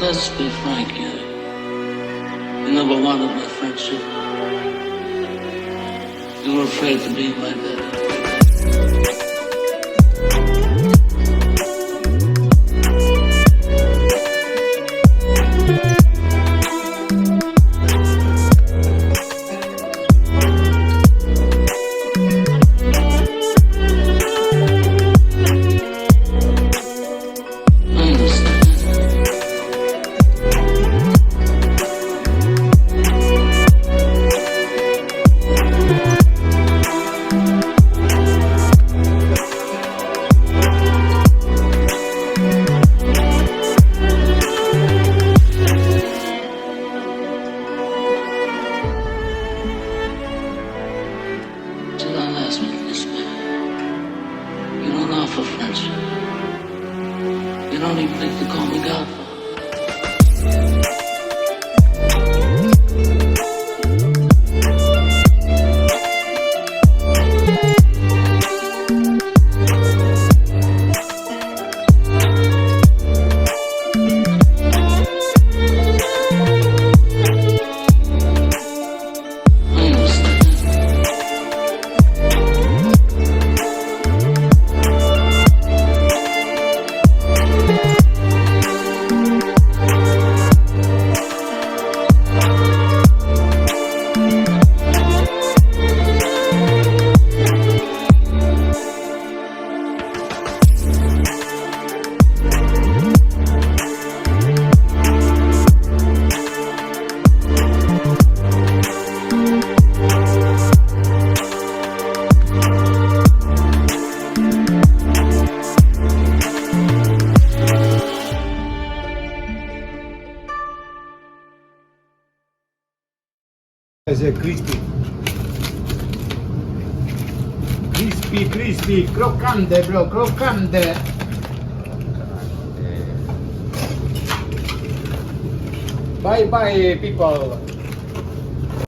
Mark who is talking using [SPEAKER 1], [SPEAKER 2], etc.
[SPEAKER 1] let's be frank here. You never wanted my friendship. You were afraid to be my daddy. For friendship. You don't even think to call me Godfather.
[SPEAKER 2] Crispy, croccante, bro, croccante. Bye bye, people.